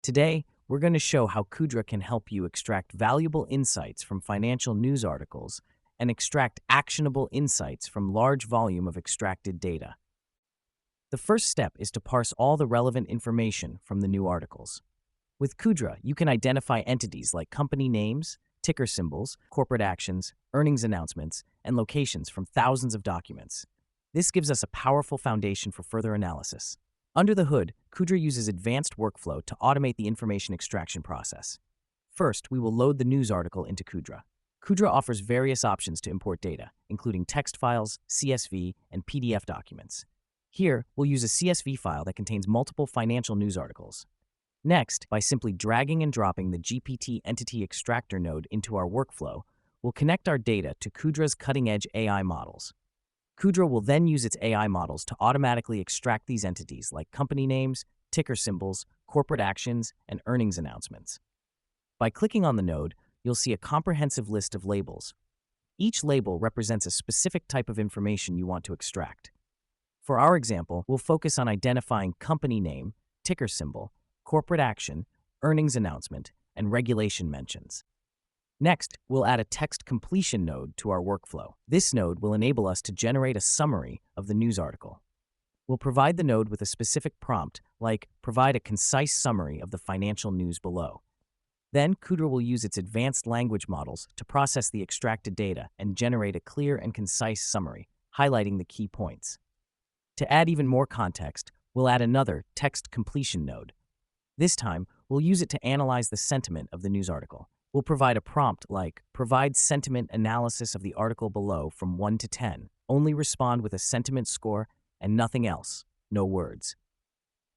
Today, we're going to show how Kudra can help you extract valuable insights from financial news articles and extract actionable insights from large volume of extracted data. The first step is to parse all the relevant information from the new articles. With Kudra, you can identify entities like company names, ticker symbols, corporate actions, earnings announcements, and locations from thousands of documents. This gives us a powerful foundation for further analysis. Under the hood, Kudra uses advanced workflow to automate the information extraction process. First, we will load the news article into Kudra. Kudra offers various options to import data, including text files, CSV, and PDF documents. Here, we'll use a CSV file that contains multiple financial news articles. Next, by simply dragging and dropping the GPT Entity Extractor node into our workflow, we'll connect our data to Kudra's cutting-edge AI models. Kudra will then use its AI models to automatically extract these entities like company names, ticker symbols, corporate actions, and earnings announcements. By clicking on the node, you'll see a comprehensive list of labels. Each label represents a specific type of information you want to extract. For our example, we'll focus on identifying company name, ticker symbol, corporate action, earnings announcement, and regulation mentions. Next, we'll add a text completion node to our workflow. This node will enable us to generate a summary of the news article. We'll provide the node with a specific prompt, like provide a concise summary of the financial news below. Then, Kudra will use its advanced language models to process the extracted data and generate a clear and concise summary, highlighting the key points. To add even more context, we'll add another text completion node. This time, we'll use it to analyze the sentiment of the news article. We'll provide a prompt like, provide sentiment analysis of the article below from 1 to 10. Only respond with a sentiment score and nothing else, no words.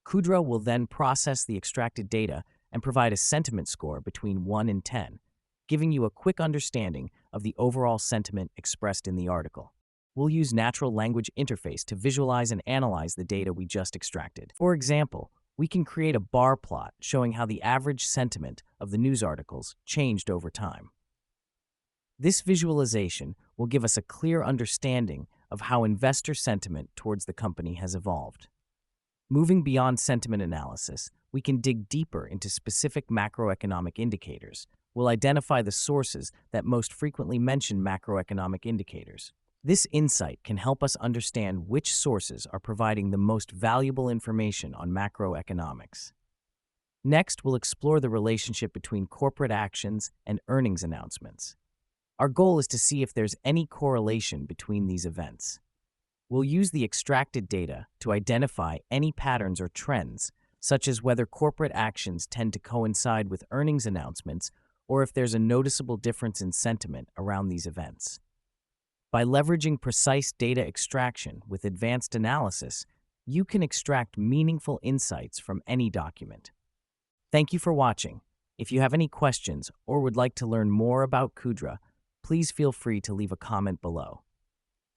Kudra will then process the extracted data and provide a sentiment score between 1 and 10, giving you a quick understanding of the overall sentiment expressed in the article. We'll use natural language interface to visualize and analyze the data we just extracted. For example, we can create a bar plot showing how the average sentiment of the news articles changed over time. This visualization will give us a clear understanding of how investor sentiment towards the company has evolved. Moving beyond sentiment analysis, we can dig deeper into specific macroeconomic indicators. We'll identify the sources that most frequently mention macroeconomic indicators. This insight can help us understand which sources are providing the most valuable information on macroeconomics. Next, we'll explore the relationship between corporate actions and earnings announcements. Our goal is to see if there's any correlation between these events. We'll use the extracted data to identify any patterns or trends, such as whether corporate actions tend to coincide with earnings announcements or if there's a noticeable difference in sentiment around these events. By leveraging precise data extraction with advanced analysis, you can extract meaningful insights from any document. Thank you for watching. If you have any questions or would like to learn more about Kudra, please feel free to leave a comment below.